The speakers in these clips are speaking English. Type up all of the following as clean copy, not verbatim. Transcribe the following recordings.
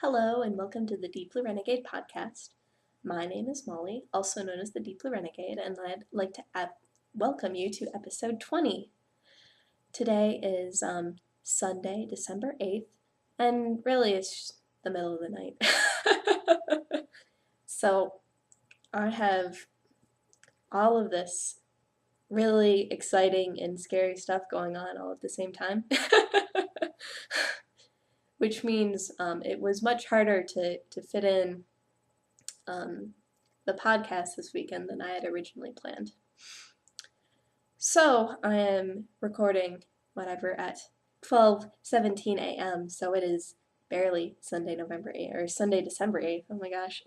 Hello and welcome to the Deepbluerenegade podcast. My name is Molly, also known as the Deepbluerenegade, and I'd like to welcome you to episode 20. Today is Sunday, December 8th, and really it's just the middle of the night. So I have all of this really exciting and scary stuff going on all at the same time. Which means it was much harder to fit in the podcast this weekend than I had originally planned. So I am recording whatever at 12:17 a.m. So it is barely Sunday, November 8th, or Sunday, December 8th. Oh my gosh.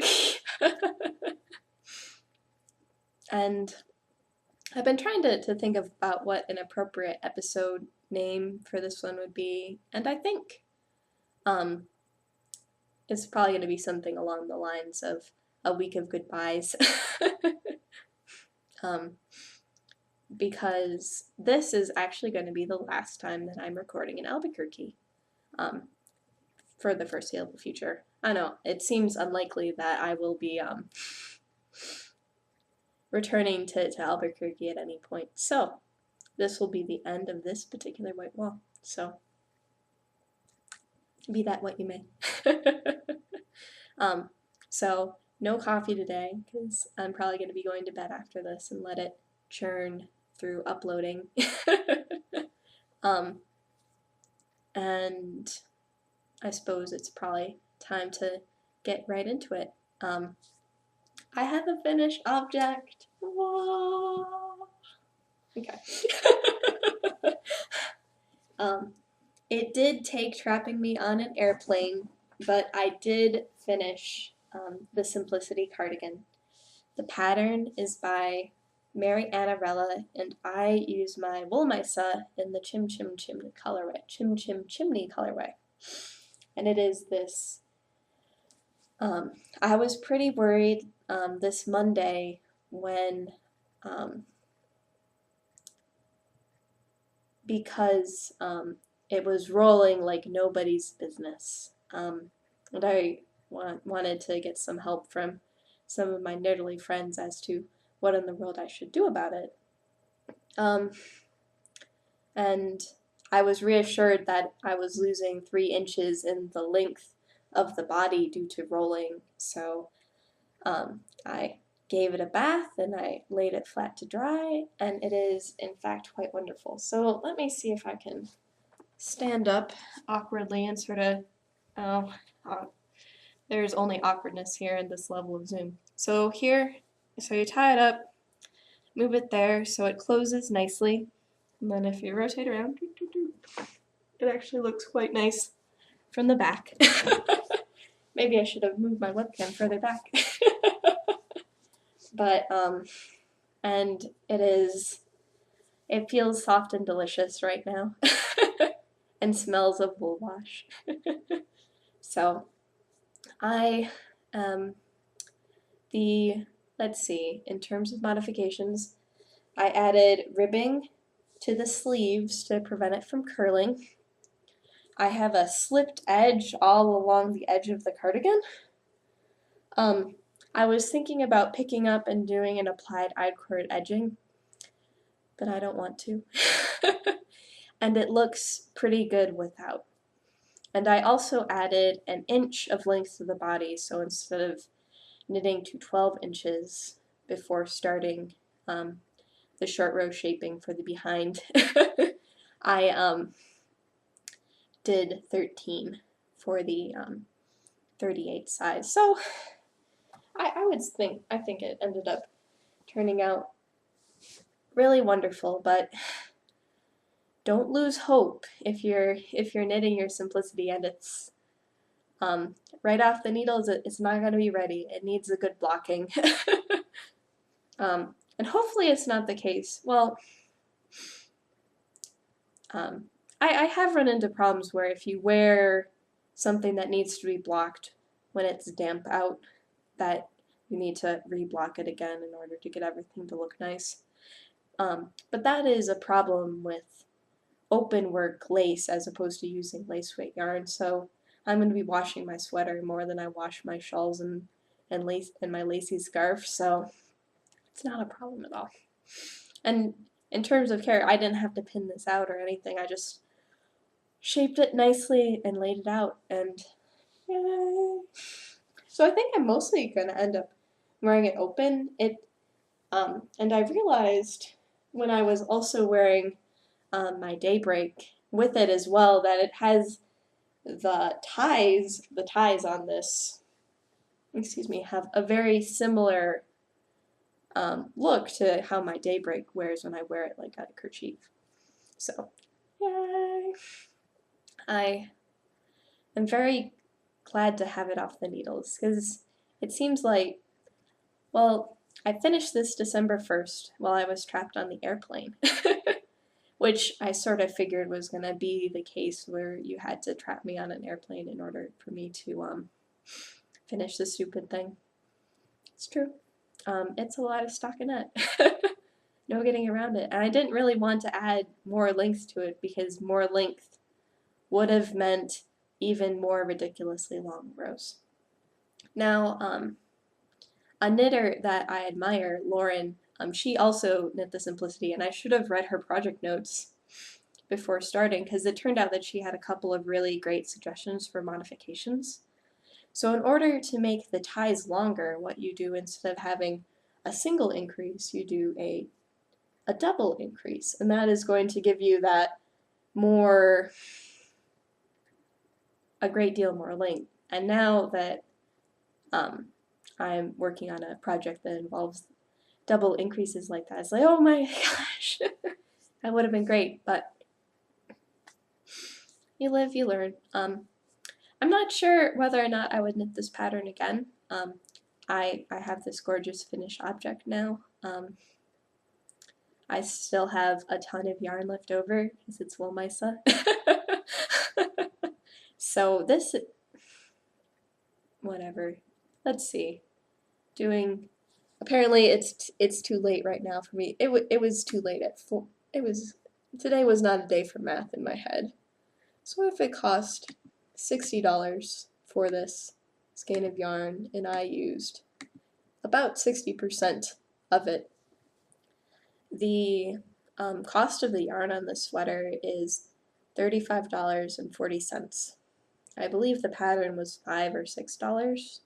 And I've been trying to think about what an appropriate episode name for this one would be, and I think it's probably going to be something along the lines of a week of goodbyes. Because this is actually going to be the last time that I'm recording in Albuquerque for the foreseeable future. I know, it seems unlikely that I will be returning to Albuquerque at any point. So this will be the end of this particular white wall. So be that what you may. So no coffee today because I'm probably going to be going to bed after this and let it churn through uploading. And I suppose it's probably time to get right into it. I have a finished object. Whoa. Okay. It did take trapping me on an airplane, but I did finish the Simplicity cardigan. The pattern is by Mary Annarella, and I use my Wool Misa in the Chim Chim Chimney colorway. And it is this, I was pretty worried this Monday when, because it was rolling like nobody's business. And I wanted to get some help from some of my knitterly friends as to what in the world I should do about it. And I was reassured that I was losing 3 inches in the length of the body due to rolling, so I gave it a bath and I laid it flat to dry, and it is in fact quite wonderful. So let me see if I can stand up awkwardly and sort of, there's only awkwardness here in this level of zoom. So here, so you tie it up, move it there so it closes nicely, and then if you rotate around, it actually looks quite nice from the back. Maybe I should have moved my webcam further back. But, and it feels soft and delicious right now. And smells of wool wash. So, let's see, in terms of modifications, I added ribbing to the sleeves to prevent it from curling. I have a slipped edge all along the edge of the cardigan. I was thinking about picking up and doing an applied I-cord edging, but I don't want to. And it looks pretty good without. And I also added an inch of length to the body, so instead of knitting to 12 inches before starting the short row shaping for the behind, I did 13 for the 38 size. So I think it ended up turning out really wonderful, but don't lose hope if you're knitting your Simplicity and it's right off the needles, it's not going to be ready. It needs a good blocking. And hopefully it's not the case. Well, I have run into problems where if you wear something that needs to be blocked when it's damp out, that you need to reblock it again in order to get everything to look nice. But that is a problem with open work lace as opposed to using lace weight yarn, so I'm going to be washing my sweater more than I wash my shawls and lace and my lacy scarf, so it's not a problem at all. And in terms of care, I didn't have to pin this out or anything. I just shaped it nicely and laid it out, and yay! So I think I'm mostly going to end up wearing it open. And I realized when I was also wearing my daybreak with it as well that it has the ties on this, excuse me, have a very similar look to how my daybreak wears when I wear it like a kerchief. So, yay! I am very glad to have it off the needles because it seems like, well, I finished this December 1st while I was trapped on the airplane, which I sort of figured was going to be the case where you had to trap me on an airplane in order for me to finish the stupid thing. It's true. It's a lot of stockinette. No getting around it. And I didn't really want to add more length to it because more length would have meant even more ridiculously long rows. Now, a knitter that I admire, Lauren, she also knit the Simplicity, and I should have read her project notes before starting because it turned out that she had a couple of really great suggestions for modifications. So in order to make the ties longer, what you do instead of having a single increase, you do a double increase, and that is going to give you that more, a great deal more length. And now that I'm working on a project that involves double increases like that, it's like, oh my gosh, that would have been great, but you live, you learn. I'm not sure whether or not I would knit this pattern again. I have this gorgeous finished object now. I still have a ton of yarn left over because it's Wollmeise. So this, whatever. Let's see. Apparently it's too late right now for me. It was too late at 4. Today was not a day for math in my head. So if it cost $60 for this skein of yarn and I used about 60% of it, the cost of the yarn on this sweater is $35.40. I believe the pattern was $5 or $6.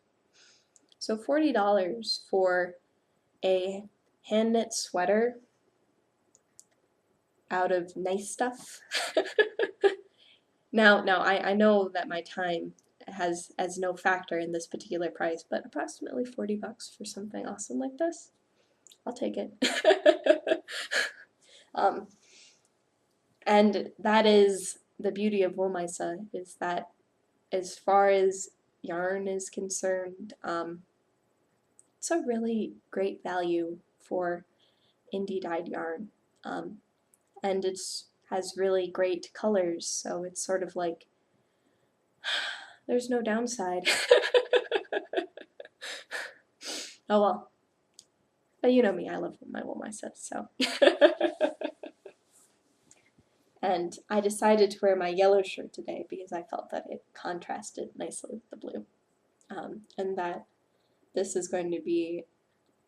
So $40 for a hand knit sweater out of nice stuff. Now I know that my time has as no factor in this particular price, but approximately $40 for something awesome like this, I'll take it. And that is the beauty of Wollmeise, is that as far as yarn is concerned, it's a really great value for indie dyed yarn, and it has really great colors, so it's sort of like there's no downside. Oh well, but you know me, I love my Wollmeise, so. And I decided to wear my yellow shirt today because I felt that it contrasted nicely with the blue, and that this is going to be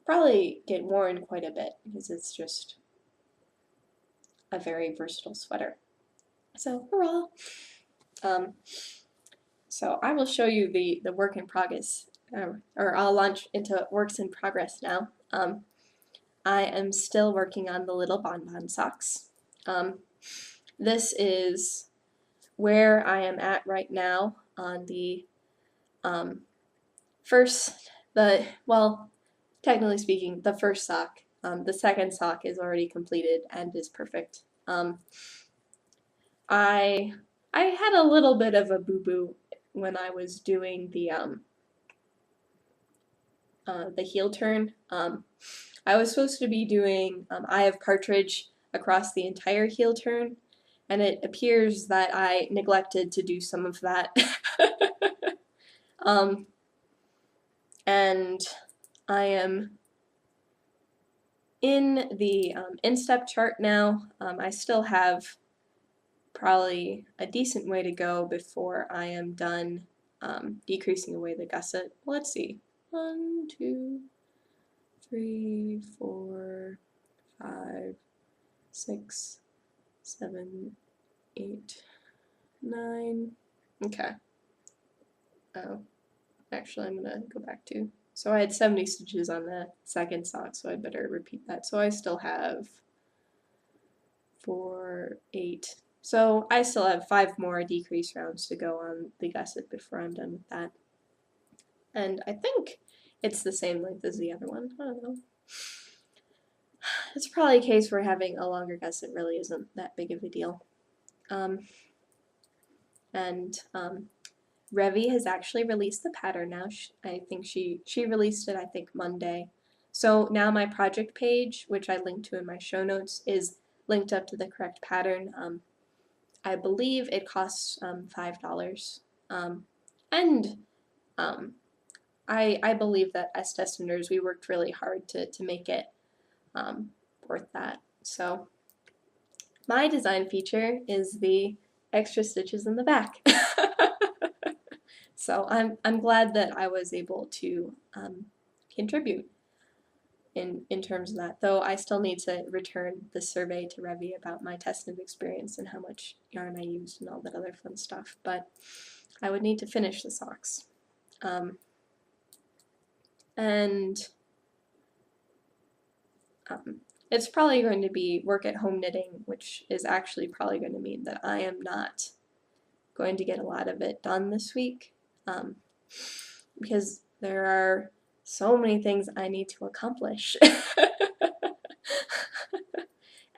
probably get worn quite a bit because it's just a very versatile sweater. So hurrah! So I will show you the work in progress, or I'll launch into works in progress now. I am still working on the little Bonbon socks. This is where I am at right now on the well, technically speaking, the first sock. The second sock is already completed and is perfect. I had a little bit of a boo-boo when I was doing the heel turn. I was supposed to be doing Eye of Partridge across the entire heel turn, and it appears that I neglected to do some of that. And I am in the instep chart now. I still have probably a decent way to go before I am done decreasing away the gusset. Let's see. 1, 2, 3, 4, 5, 6, 7, 8, 9. Okay. Oh, actually, I'm gonna go back to. So I had 70 stitches on the second sock, so I better repeat that. So I still have 4, 8. So I still have 5 more decrease rounds to go on the gusset before I'm done with that. And I think it's the same length as the other one. I don't know. It's probably a case where having a longer gusset really isn't that big of a deal. Revi has actually released the pattern now. I think she released it, I think, Monday. So now my project page, which I linked to in my show notes, is linked up to the correct pattern. I believe it costs $5. And I believe that as testers, we worked really hard to make it worth that. So my design feature is the extra stitches in the back. So I'm glad that I was able to contribute in terms of that, though I still need to return the survey to Revi about my test knit experience and how much yarn I used and all that other fun stuff, but I would need to finish the socks. It's probably going to be work at home knitting, which is actually probably going to mean that I am not going to get a lot of it done this week, because there are so many things I need to accomplish.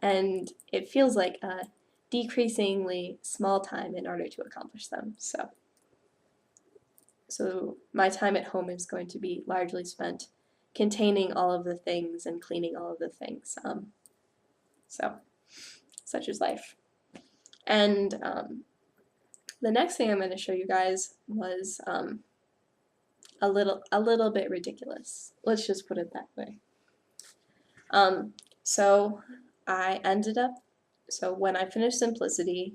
And it feels like a decreasingly small time in order to accomplish them. So my time at home is going to be largely spent containing all of the things and cleaning all of the things. So such is life. And the next thing I'm going to show you guys was a little bit ridiculous. Let's just put it that way. So I ended up, so when I finished Simplicity,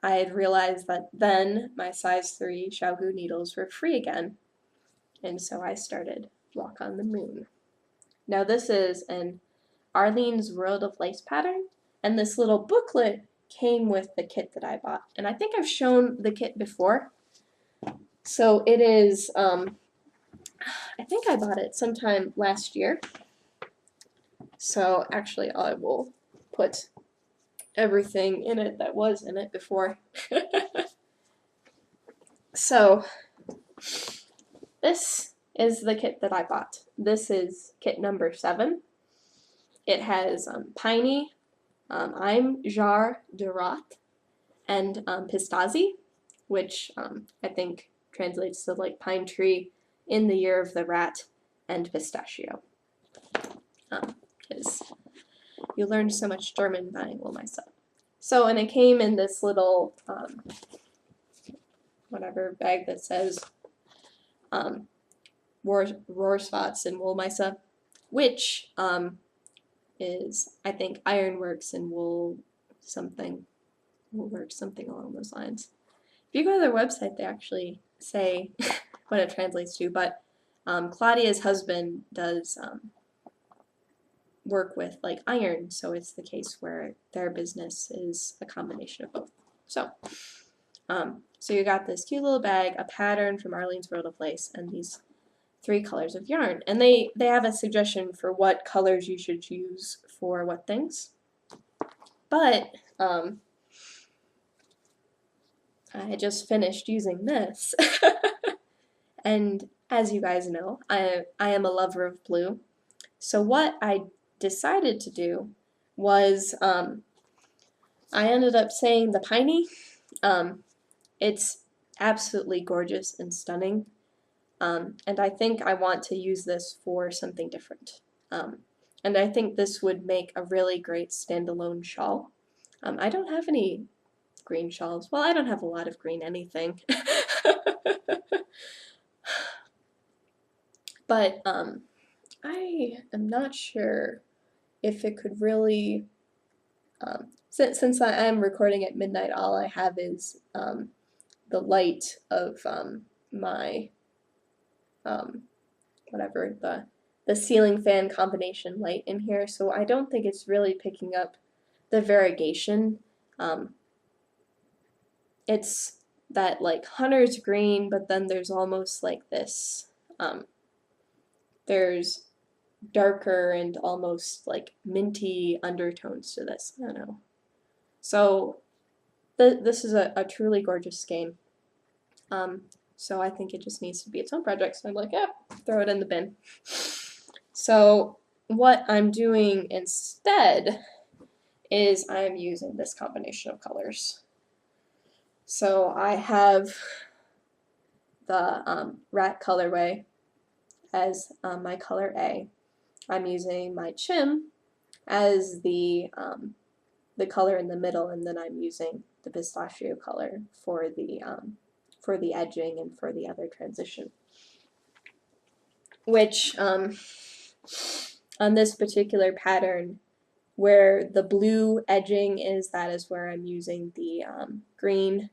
I had realized that then my size 3 Xiaogu needles were free again, and so I started Walk on the Moon. Now this is an Arlene's World of Lace pattern, and this little booklet came with the kit that I bought, and I think I've shown the kit before. So it is, I think I bought it sometime last year. So actually I will put everything in it that was in it before. So this is the kit that I bought. This is kit number 7. It has Piney, I'm Jar de Rot, and Pistazi, which I think translates to like pine tree, in the year of the rat, and pistachio. Because you learned so much German buying Wool myself. So, and it came in this little whatever bag that says Rohrsvatz and Woolmeise, which is, I think, Ironworks and Woolworks, something along those lines. If you go to their website, they actually say what it translates to, but Claudia's husband does work with like iron, so it's the case where their business is a combination of both. So, so you got this cute little bag, a pattern from Arlene's World of Lace, and these 3 colors of yarn. And they have a suggestion for what colors you should use for what things. But I just finished using this. And as you guys know, I am a lover of blue. So what I decided to do was I ended up saying the Piney. It's absolutely gorgeous and stunning. And I think I want to use this for something different. And I think this would make a really great standalone shawl. I don't have any green shawls. Well, I don't have a lot of green anything. But I am not sure if it could really since I am recording at midnight, all I have is the light of my whatever the ceiling fan combination light in here, so I don't think it's really picking up the variegation. It's that like hunter's green, but then there's almost like this. There's darker and almost like minty undertones to this. I don't know. So this is a truly gorgeous skein. So I think it just needs to be its own project. So I'm like, yeah, throw it in the bin. So what I'm doing instead is I'm using this combination of colors. So I have the rat colorway as my color A. I'm using my chim as the color in the middle, and then I'm using the pistachio color for the edging and for the other transition. Which on this particular pattern, where the blue edging is, that is where I'm using the green,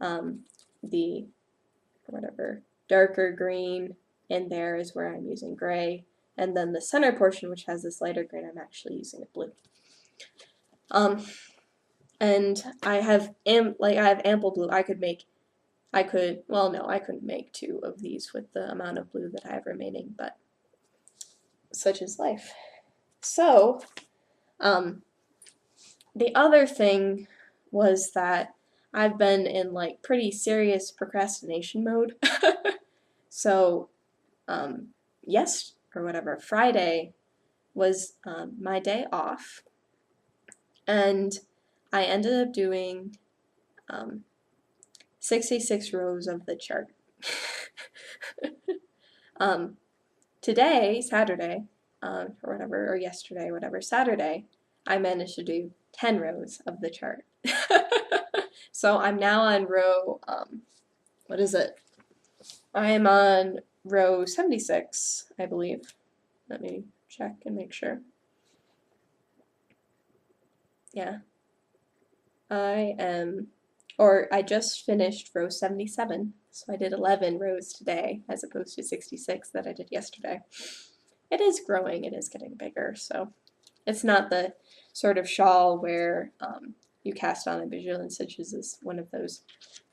the whatever darker green, and there is where I'm using gray, and then the center portion, which has this lighter green, I'm actually using a blue. And I have ample blue. I couldn't make 2 of these with the amount of blue that I have remaining, but such is life. So, the other thing was that I've been in like pretty serious procrastination mode. So, Friday was my day off, and I ended up doing 66 rows of the chart. Today, Saturday, or yesterday, Saturday, I managed to do 10 rows of the chart. So I'm now on row, what is it? I am on row 76, I believe. Let me check and make sure. Yeah. I just finished row 77, so I did 11 rows today as opposed to 66 that I did yesterday. It is growing, it is getting bigger, so it's not the sort of shawl where you cast on and Bajillion stitches is one of those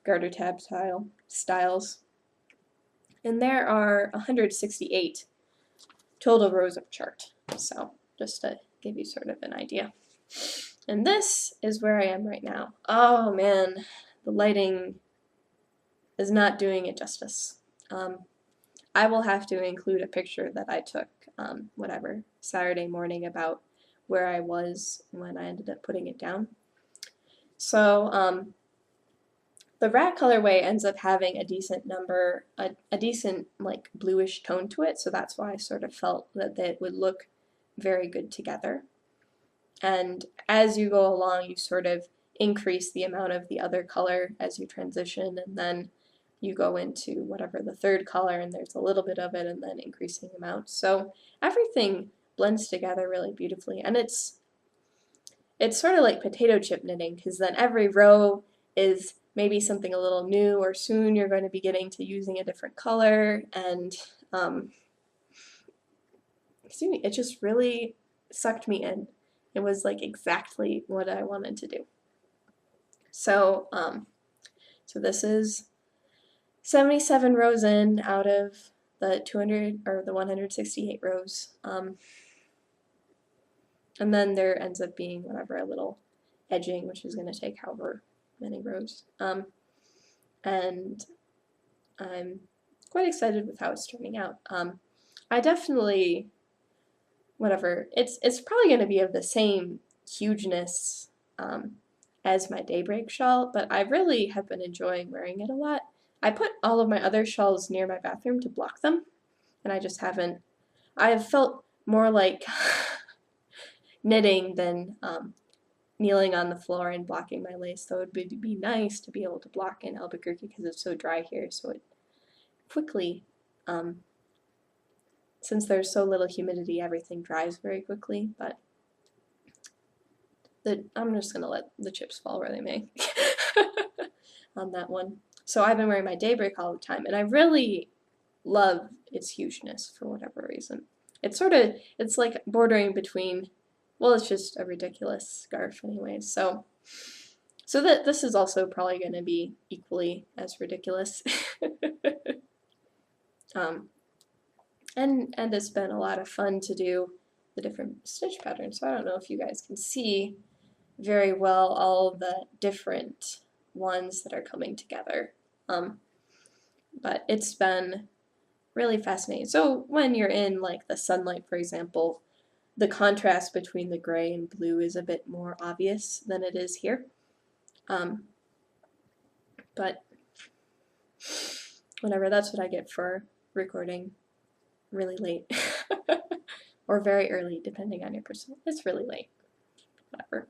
garter tab styles. And there are 168 total rows of chart, so just to give you sort of an idea. And this is where I am right now. Oh man, the lighting is not doing it justice. I will have to include a picture that I took, Saturday morning about where I was when I ended up putting it down. So the rat colorway ends up having a decent number, a decent like bluish tone to it, so that's why I sort of felt that it would look very good together. And as you go along, you sort of increase the amount of the other color as you transition, and then you go into whatever the third color, and there's a little bit of it, and then increasing amounts. So everything blends together really beautifully, and it's sort of like potato chip knitting, because then every row is maybe something a little new, or soon you're going to be getting to using a different color, and it just really sucked me in. It was like exactly what I wanted to do. So, so this is 77 rows in out of the 200 or the 168 rows. And then there ends up being a little edging, which is going to take however many rows. And I'm quite excited with how it's turning out. I definitely, it's probably going to be of the same hugeness as my Daybreak shawl, but I really have been enjoying wearing it a lot. I put all of my other shawls near my bathroom to block them, and I have felt more like knitting than kneeling on the floor and blocking my lace, so it would be nice to be able to block in Albuquerque because it's so dry here, so it quickly, since there's so little humidity, everything dries very quickly, but I'm just gonna let the chips fall where they may on that one. So I've been wearing my Daybreak all the time, and I really love its hugeness for whatever reason. It's like bordering between, well, it's just a ridiculous scarf anyway. So that this is also probably going to be equally as ridiculous. And it's been a lot of fun to do the different stitch patterns. So I don't know if you guys can see very well all the different ones that are coming together. But it's been really fascinating. So when you're in like the sunlight, for example, the contrast between the gray and blue is a bit more obvious than it is here. But whatever, that's what I get for recording really late or very early, depending on your person. It's really late, whatever.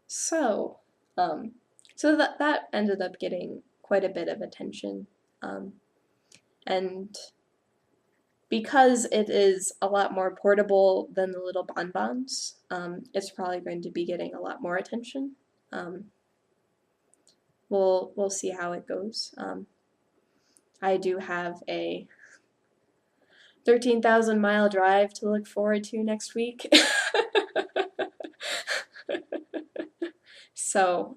So, so that ended up getting quite a bit of attention, and because it is a lot more portable than the little Bonbons, it's probably going to be getting a lot more attention. We'll see how it goes. I do have a 13,000-mile drive to look forward to next week. So,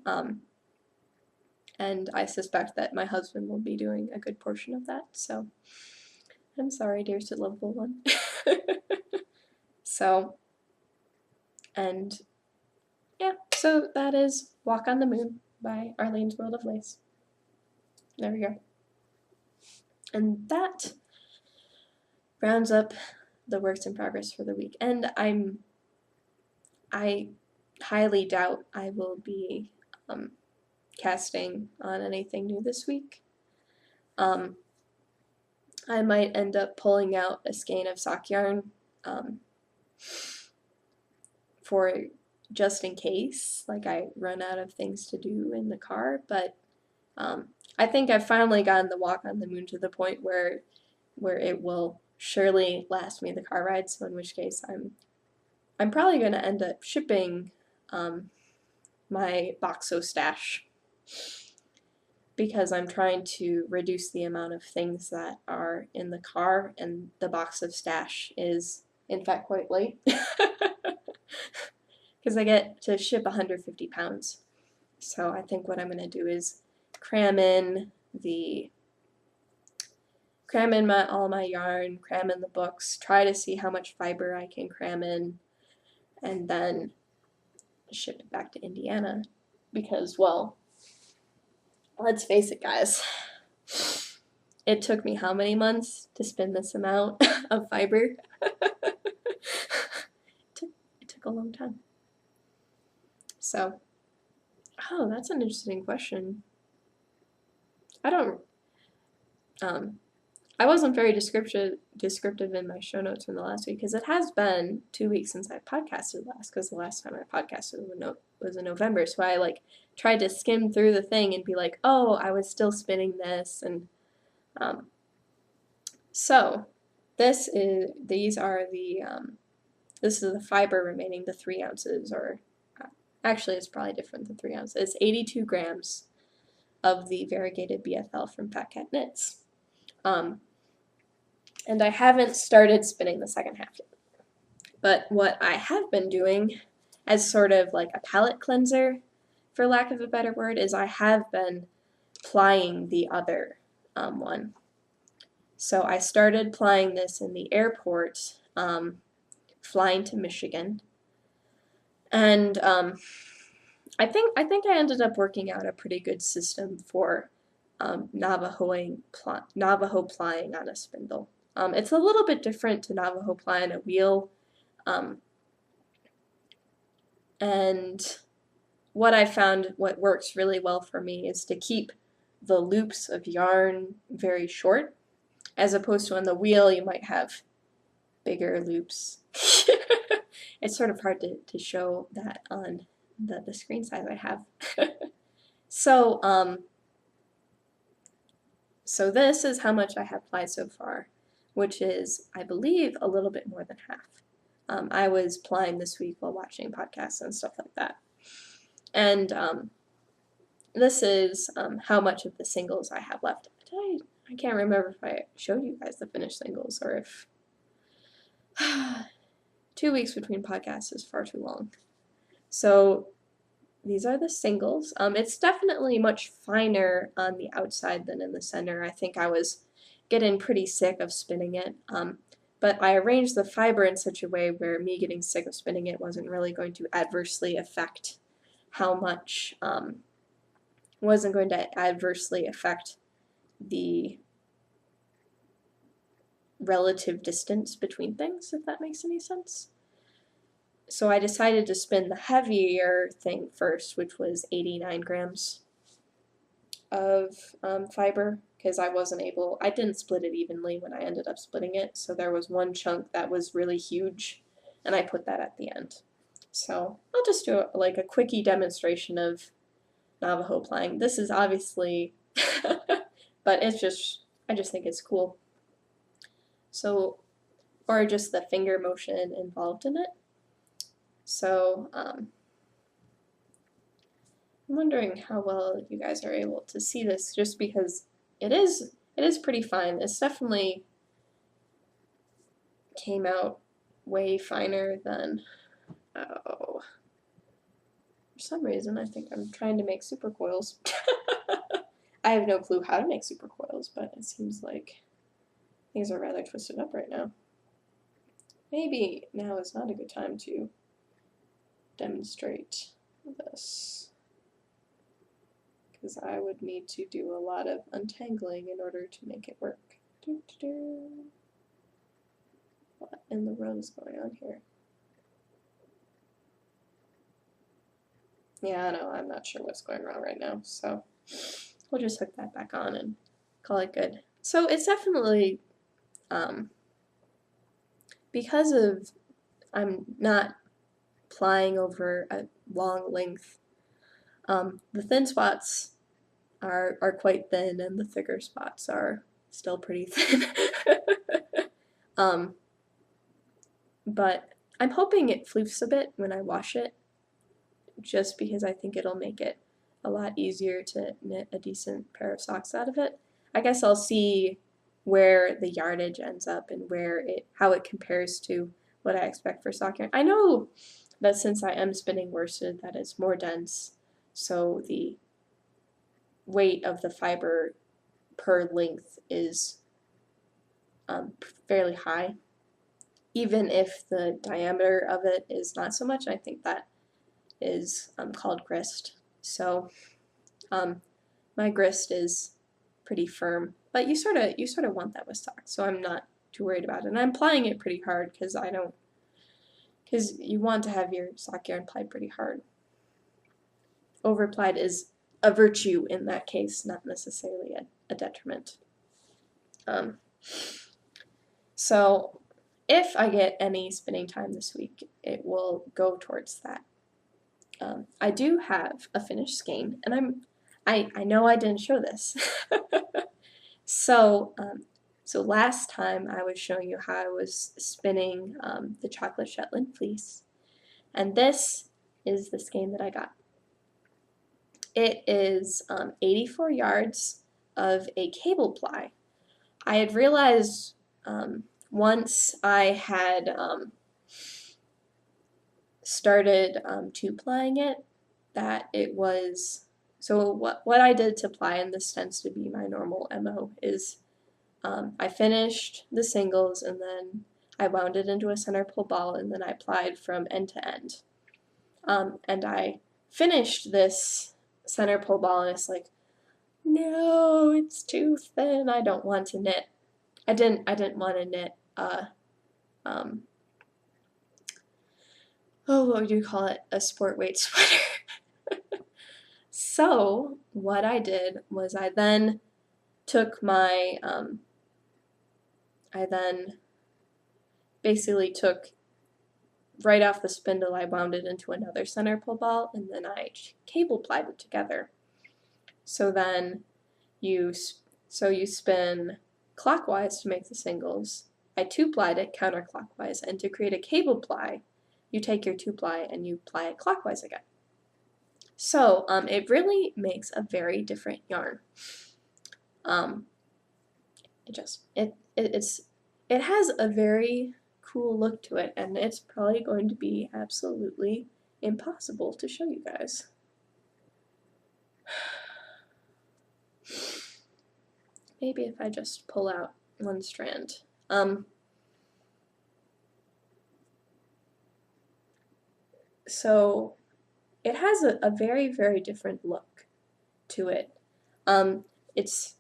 and I suspect that my husband will be doing a good portion of that, so I'm sorry, dearest lovable one. So, and yeah, so that is Walk on the Moon by Arlene's World of Lace. There we go. And that rounds up the works in progress for the week. And I highly doubt I will be casting on anything new this week. I might end up pulling out a skein of sock yarn for just in case, like I run out of things to do in the car, but I think I've finally gotten the Walk on the Moon to the point where it will surely last me the car ride, so in which case I'm probably going to end up shipping my Boxo stash, because I'm trying to reduce the amount of things that are in the car, and the box of stash is in fact quite light because I get to ship 150 pounds. So I think what I'm going to do is cram in all my yarn, cram in the books, try to see how much fiber I can cram in, and then ship it back to Indiana. Because, well, let's face it, guys, it took me how many months to spin this amount of fiber? It took a long time. So, oh, that's an interesting question. I wasn't very descriptive in my show notes from the last week, because it has been 2 weeks since I podcasted last, because the last time I podcasted was in November, so I like tried to skim through the thing and be like, oh, I was still spinning this, and so this is the fiber remaining, the 3 ounces, or actually it's probably different than 3 ounces. It's 82 grams of the variegated BFL from Cat Knits. And I haven't started spinning the second half yet. But what I have been doing as sort of like a palate cleanser, for lack of a better word, is I have been plying the other one. So I started plying this in the airport, flying to Michigan. And I think I ended up working out a pretty good system for Navajo plying on a spindle. It's a little bit different to Navajo ply on a wheel, and what I found what works really well for me is to keep the loops of yarn very short, as opposed to on the wheel you might have bigger loops. It's sort of hard to show that on the screen size I have. So so this is how much I have plied so far, which is, I believe, a little bit more than half. I was plying this week while watching podcasts and stuff like that. And this is how much of the singles I have left. I can't remember if I showed you guys the finished singles or if 2 weeks between podcasts is far too long. So these are the singles. It's definitely much finer on the outside than in the center. I think I was getting pretty sick of spinning it. But I arranged the fiber in such a way where me getting sick of spinning it wasn't really going to adversely affect how much, wasn't going to adversely affect the relative distance between things, if that makes any sense. So I decided to spin the heavier thing first, which was 89 grams of fiber, because I didn't split it evenly when I ended up splitting it, so there was one chunk that was really huge, and I put that at the end. So I'll just do like a quickie demonstration of Navajo plying. This is obviously, but I just think it's cool. So, or just the finger motion involved in it. So, I'm wondering how well you guys are able to see this, just because it is pretty fine. It's definitely came out way finer than, oh, for some reason I think I'm trying to make super coils. I have no clue how to make super coils, but it seems like things are rather twisted up right now. Maybe now is not a good time to demonstrate this, because I would need to do a lot of untangling in order to make it work. What in the world is going on here? Yeah, I know, I'm not sure what's going wrong right now, so we'll just hook that back on and call it good. So it's definitely, because of I'm not plying over a long length, the thin spots are quite thin and the thicker spots are still pretty thin. But I'm hoping it floofs a bit when I wash it, just because I think it'll make it a lot easier to knit a decent pair of socks out of it. I guess I'll see where the yardage ends up and how it compares to what I expect for sock yarn. I know that since I am spinning worsted, that it's more dense, so the weight of the fiber per length is fairly high, even if the diameter of it is not so much. I think that is called grist. So my grist is pretty firm, but you sort of want that with socks, so I'm not too worried about it. And I'm plying it pretty hard because you want to have your sock yarn plied pretty hard. Overplied is a virtue in that case, not necessarily a detriment. So if I get any spinning time this week, it will go towards that. I do have a finished skein, and I know I didn't show this. So last time I was showing you how I was spinning the Chocolate Shetland Fleece, and this is the skein that I got. It is 84 yards of a cable ply. I had realized once I had started two-plying it that it was, so what I did to ply, and this tends to be my normal MO, is I finished the singles and then I wound it into a center pull ball and then I plied from end to end. And I finished this center pull ball and it's like, no, it's too thin. I don't want to knit. I didn't want to knit what would you call it? A sport weight sweater. So what I did was I then took my I then basically took right off the spindle, I wound it into another center pull ball, and then I cable plied it together. So then you spin clockwise to make the singles, I 2-plied it counterclockwise, and to create a cable ply, you take your 2-ply and you ply it clockwise again. So it really makes a very different yarn. It has a very cool look to it, and it's probably going to be absolutely impossible to show you guys. Maybe if I just pull out one strand. So it has a very, very different look to it. It's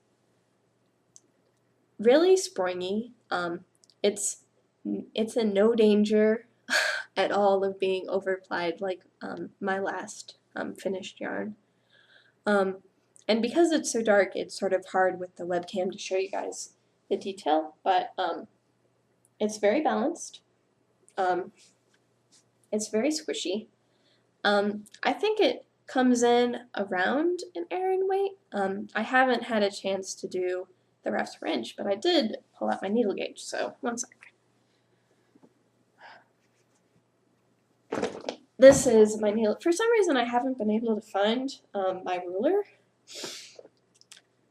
really springy. It's in no danger at all of being overplied like my last finished yarn. And because it's so dark, it's sort of hard with the webcam to show you guys the detail, but it's very balanced. It's very squishy. I think it comes in around an Aran weight. I haven't had a chance to do the wraps per inch, but I did pull out my needle gauge, so one sec. This is my needle. For some reason, I haven't been able to find my ruler,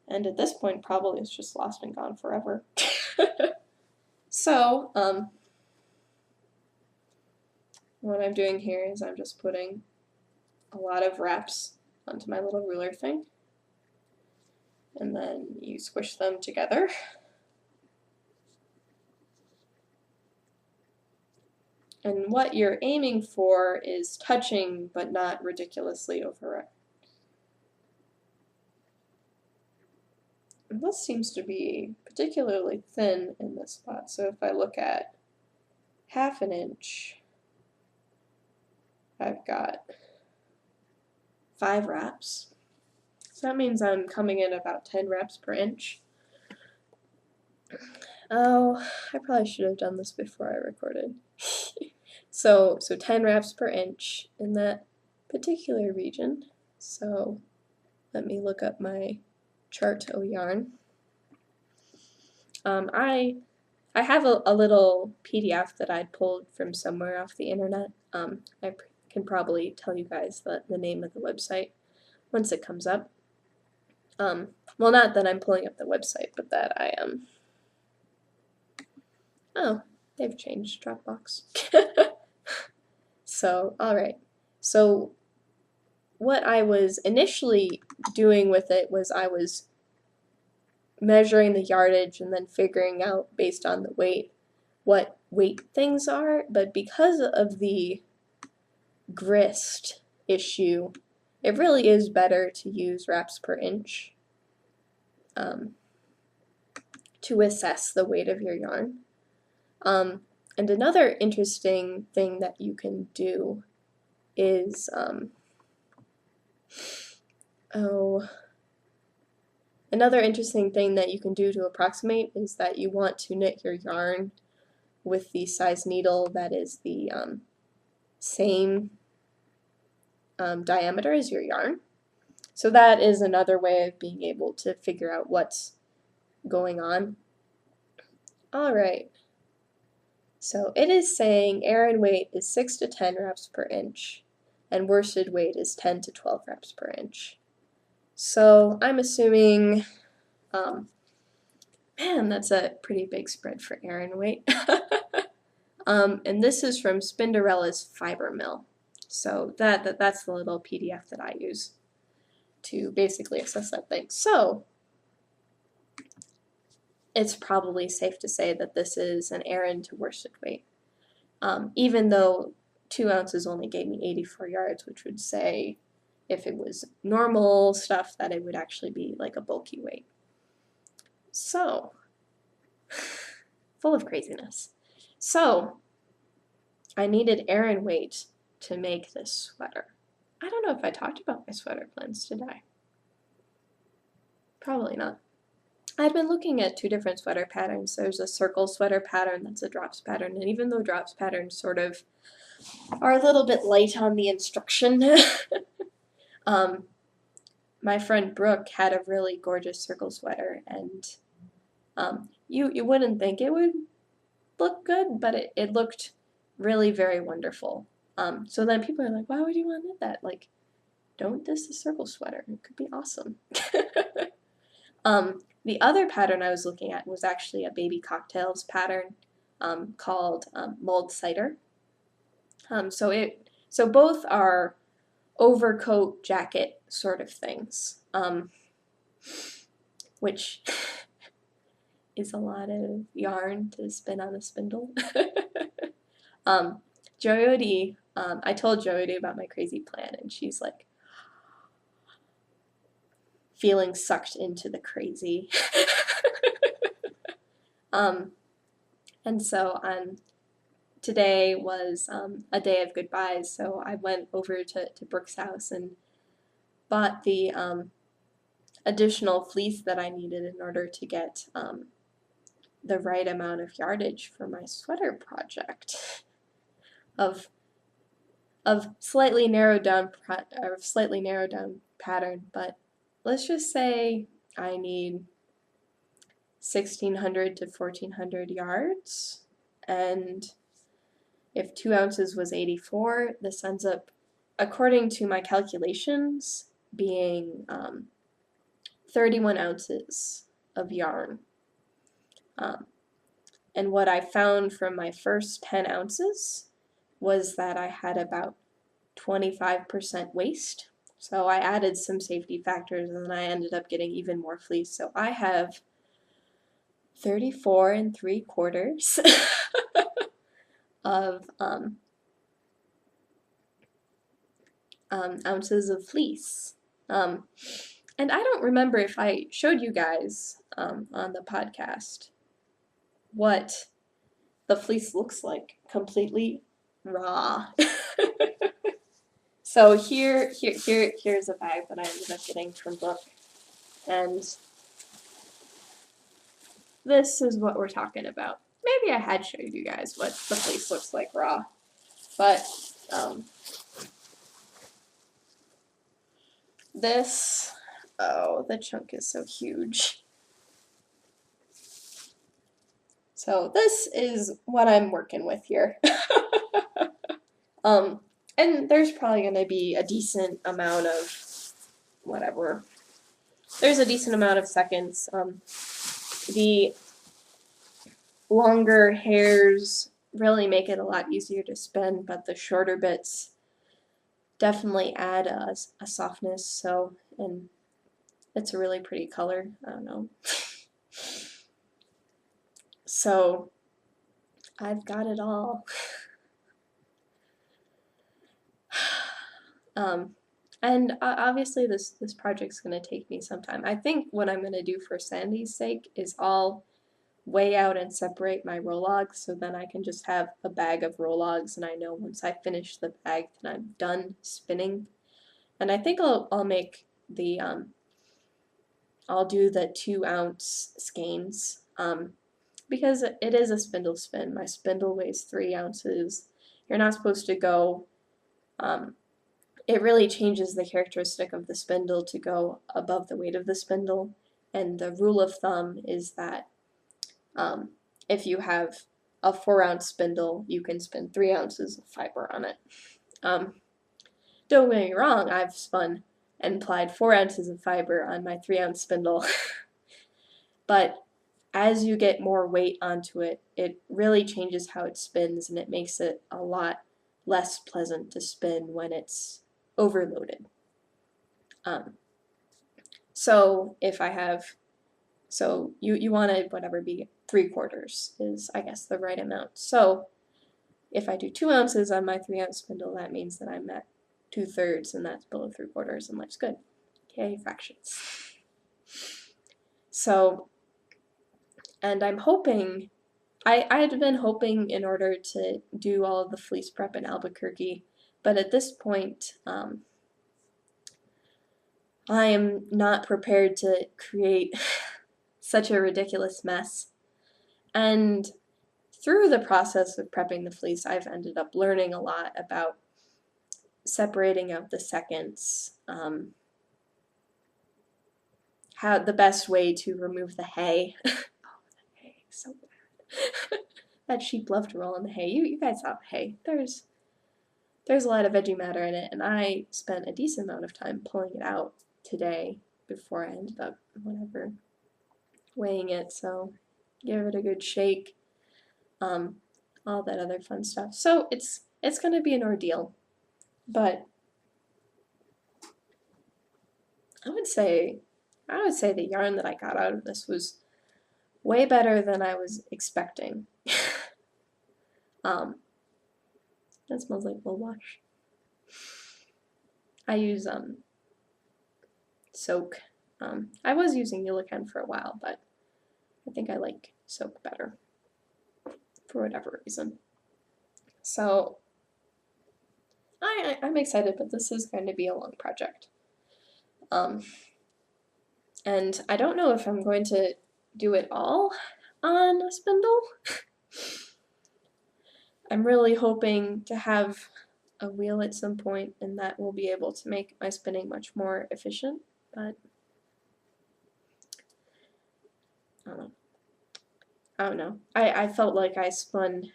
and at this point, probably it's just lost and gone forever. So, what I'm doing here is I'm just putting a lot of wraps onto my little ruler thing, and then you squish them together. And what you're aiming for is touching, but not ridiculously over it. And this seems to be particularly thin in this spot, so if I look at 1/2 inch, I've got 5 wraps. So that means I'm coming in about 10 wraps per inch. Oh, I probably should have done this before I recorded. So 10 wraps per inch in that particular region. So let me look up my chart o' yarn. I have a little PDF that I'd pulled from somewhere off the internet. I can probably tell you guys the name of the website once it comes up. Well, not that I'm pulling up the website, but that I am. Oh, they've changed Dropbox. So, alright. So, what I was initially doing with it was I was measuring the yardage and then figuring out based on the weight what weight things are, but because of the grist issue, it really is better to use wraps per inch to assess the weight of your yarn. And another interesting thing that you can do is, another interesting thing that you can do to approximate is that you want to knit your yarn with the size needle that is the same diameter as your yarn. So that is another way of being able to figure out what's going on. Alright, so it is saying Aran weight is 6 to 10 wraps per inch, and worsted weight is 10 to 12 wraps per inch. So I'm assuming, man, that's a pretty big spread for Aran weight. And this is from Spinderella's Fiber Mill. So that's the little PDF that I use to basically assess that thing. So it's probably safe to say that this is an Aran to worsted weight, even though 2 ounces only gave me 84 yards, which would say if it was normal stuff that it would actually be like a bulky weight. So, full of craziness. So, I needed Aran weight to make this sweater. I don't know if I talked about my sweater plans, did I? Probably not. I'd been looking at 2 different sweater patterns. There's a circle sweater pattern that's a drops pattern, and even though drops patterns sort of are a little bit light on the instruction, my friend Brooke had a really gorgeous circle sweater, and you wouldn't think it would look good, but it looked really very wonderful. So then people are like, why would you want to knit that? Like, don't diss the circle sweater. It could be awesome. The other pattern I was looking at was actually a baby cocktails pattern called Mulled Cider. So both are overcoat jacket sort of things, which is a lot of yarn to spin on a spindle. Jyoti, I told Jyoti about my crazy plan, and she's like feeling sucked into the crazy. And so today was a day of goodbyes, so I went over to Brooke's house and bought the additional fleece that I needed in order to get the right amount of yardage for my sweater project of slightly narrowed down pattern, but let's just say I need 1,600 to 1,400 yards, and if 2 ounces was 84, this ends up, according to my calculations, being 31 ounces of yarn. And what I found from my first 10 ounces was that I had about 25% waste. So I added some safety factors, and then I ended up getting even more fleece. So I have 34 3/4 of ounces of fleece. And I don't remember if I showed you guys on the podcast what the fleece looks like completely raw. So here's a bag that I ended up getting from Brooke, and this is what we're talking about. Maybe I had showed you guys what the fleece looks like raw, but this, oh, the chunk is so huge. So this is what I'm working with here. And there's probably going to be a decent amount of whatever. There's a decent amount of seconds. The longer hairs really make it a lot easier to spin, but the shorter bits definitely add a softness. So, and it's a really pretty color. I don't know. So I've got it all. And obviously this project's going to take me some time. I think what I'm going to do for Sandy's sake is I'll weigh out and separate my roll-logs, so then I can just have a bag of roll-logs, and I know once I finish the bag then I'm done spinning. And I think I'll make the I'll do the 2 ounce skeins because it is a spindle spin. My spindle weighs 3 ounces. You're not supposed to go it really changes the characteristic of the spindle to go above the weight of the spindle, and the rule of thumb is that if you have a 4 ounce spindle, you can spin 3 ounces of fiber on it. Don't get me wrong, I've spun and plied 4 ounces of fiber on my 3 ounce spindle, but as you get more weight onto it, it really changes how it spins, and it makes it a lot less pleasant to spin when it's overloaded. So if I have, so you want to whatever be 3/4 is I guess the right amount. So if I do 2 ounces on my 3 ounce spindle, that means that I'm at 2/3, and that's below 3/4, and life's good. Okay, fractions. So, and I'm hoping, I had been hoping in order to do all of the fleece prep in Albuquerque, but at this point, I am not prepared to create such a ridiculous mess. And through the process of prepping the fleece, I've ended up learning a lot about separating out the seconds, how the best way to remove the hay. Oh, the hay, so bad. that sheep love to roll in the hay. You guys saw the hay. There's a lot of veggie matter in it, and I spent a decent amount of time pulling it out today before I ended up, whatever, weighing it. So give it a good shake, all that other fun stuff. So it's going to be an ordeal, but I would say the yarn that I got out of this was way better than I was expecting. That smells like wool wash. I use soak. I was using Yuliken for a while, but I think I like soak better for whatever reason. So I'm excited, but this is going to be a long project. And I don't know if I'm going to do it all on a spindle. I'm really hoping to have a wheel at some point, and that will be able to make my spinning much more efficient, but I don't know. I felt like I spun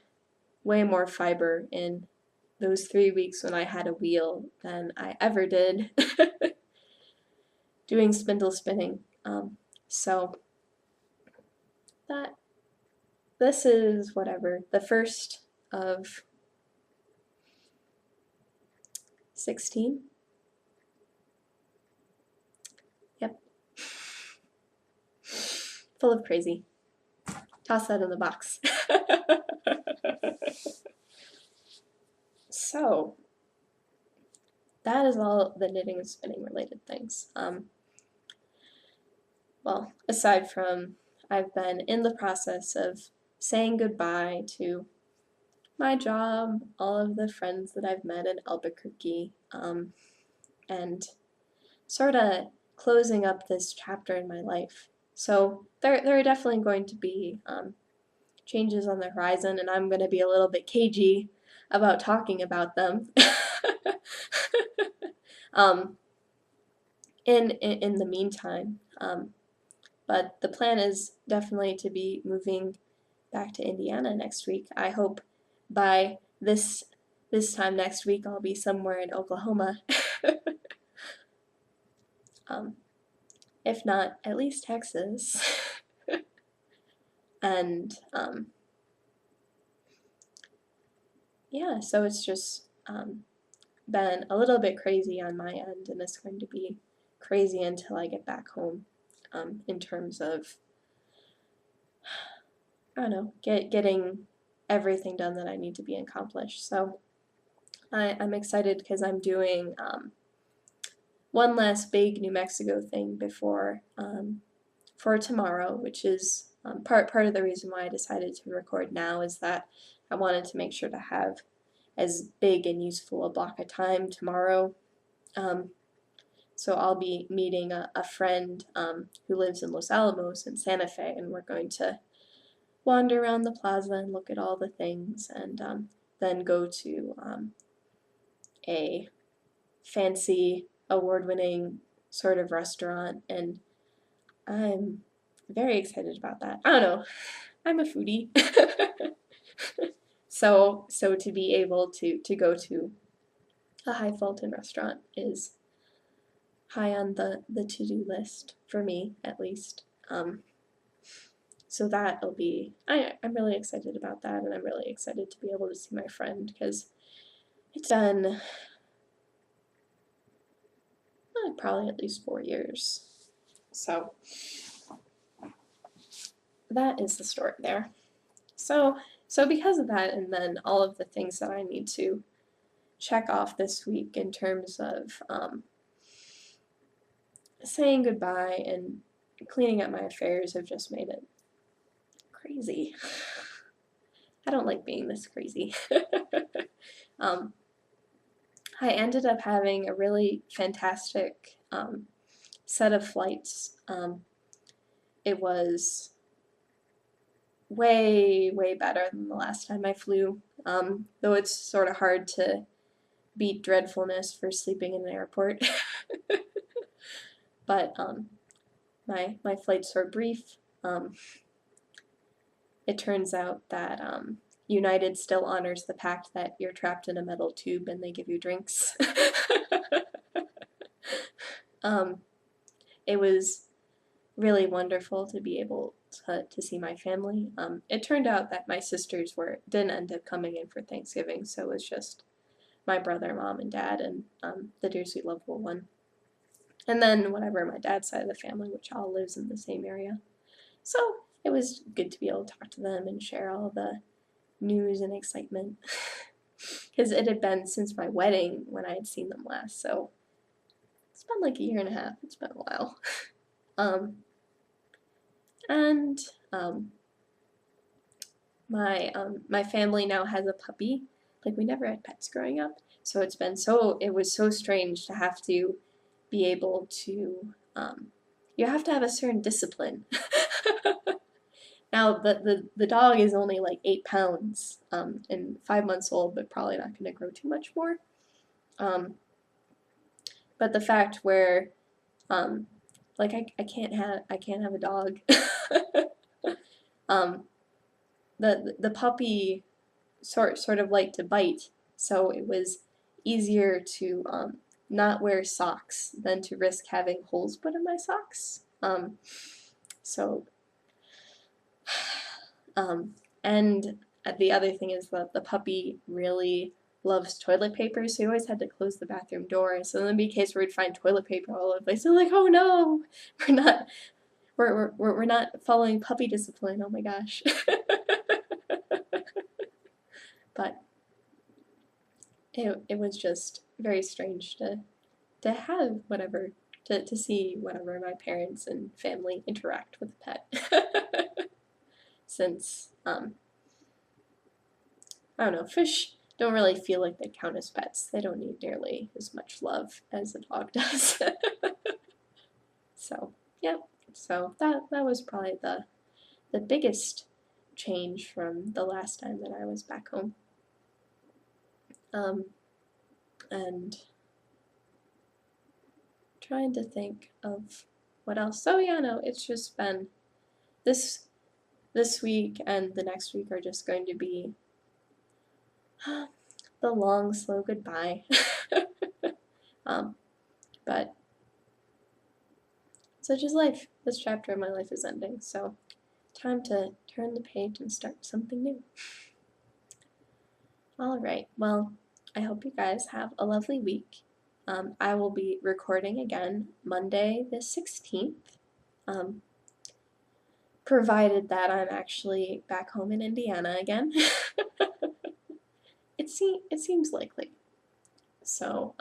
way more fiber in those 3 weeks when I had a wheel than I ever did doing spindle spinning. So this is whatever, the first of 16. Yep. Full of crazy. Toss that in the box. So that is all the knitting and spinning related things. Well, aside from I've been in the process of saying goodbye to my job, all of the friends that I've met in Albuquerque, and sort of closing up this chapter in my life. So there are definitely going to be changes on the horizon, and I'm going to be a little bit cagey about talking about them. In the meantime, but the plan is definitely to be moving back to Indiana next week. I hope by this time next week I'll be somewhere in Oklahoma. If not, at least Texas. And yeah, so it's just been a little bit crazy on my end, and it's going to be crazy until I get back home, in terms of, I don't know, getting everything done that I need to be accomplished. So I'm excited because I'm doing one last big New Mexico thing before for tomorrow, which is part of the reason why I decided to record now, is that I wanted to make sure to have as big and useful a block of time tomorrow. So I'll be meeting a friend who lives in Los Alamos and Santa Fe, and we're going to wander around the plaza and look at all the things, and then go to a fancy, award-winning sort of restaurant, and I'm very excited about that. I don't know, I'm a foodie. So to be able to go to a high-Fulton restaurant is high on the to-do list, for me at least. So that'll be, I'm really excited about that, and I'm really excited to be able to see my friend, because it's been probably at least 4 years. So that is the story there. So because of that, and then all of the things that I need to check off this week in terms of saying goodbye and cleaning up my affairs, have just made it crazy. I don't like being this crazy. I ended up having a really fantastic set of flights. It was way better than the last time I flew, though it's sort of hard to beat dreadfulness for sleeping in an airport. But my flights were brief. It turns out that United still honors the pact that you're trapped in a metal tube and they give you drinks. It was really wonderful to be able to see my family. It turned out that my sisters didn't end up coming in for Thanksgiving, so it was just my brother, mom, and dad, and the dear sweet lovable one. And then whatever my dad's side of the family, which all lives in the same area. So it was good to be able to talk to them and share all the news and excitement. Because it had been since my wedding when I had seen them last, so it's been like a year and a half. It's been a while. My family now has a puppy. Like, we never had pets growing up, so it was so strange to have to be able to, you have to have a certain discipline. Now, the dog is only like 8 pounds and 5 months old, but probably not going to grow too much more. But the fact where, like, I can't have a dog. The puppy sort of liked to bite, so it was easier to not wear socks than to risk having holes put in my socks. And the other thing is that the puppy really loves toilet paper, so he always had to close the bathroom door. So then there'd be a case where we'd find toilet paper all over the place. So like, oh no, we're not following puppy discipline. Oh my gosh. But it was just very strange to have whatever, to see whatever my parents and family interact with a pet. Since, I don't know, fish don't really feel like they count as pets. They don't need nearly as much love as a dog does. So, yeah, so that was probably the biggest change from the last time that I was back home. And trying to think of what else. So yeah, no, it's just been this week and the next week are just going to be the long, slow goodbye. But such is life. This chapter of my life is ending, so time to turn the page and start something new. Alright, well, I hope you guys have a lovely week. I will be recording again Monday the 16th, provided that I'm actually back home in Indiana again. It seems likely. So,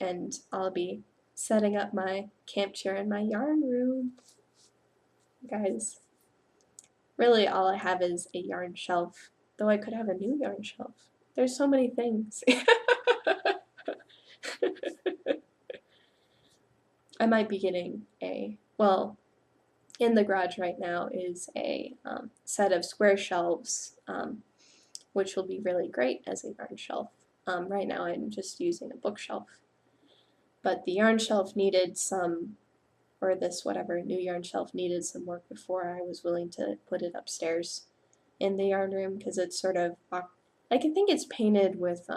and I'll be setting up my camp chair in my yarn room. Guys, really all I have is a yarn shelf, though I could have a new yarn shelf. There's so many things. I might be getting well, in the garage right now is a set of square shelves, which will be really great as a yarn shelf. Right now I'm just using a bookshelf. But the yarn shelf needed some, or this whatever new yarn shelf needed some work before I was willing to put it upstairs in the yarn room, because it's sort of, like, I think it's painted with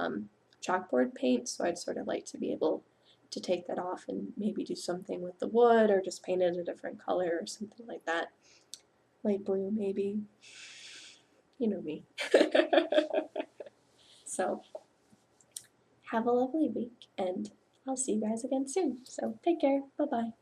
chalkboard paint, so I'd sort of like to be able to take that off and maybe do something with the wood, or just paint it a different color or something like that. Light blue maybe. You know me. So, have a lovely week, and I'll see you guys again soon. So, take care. Bye-bye.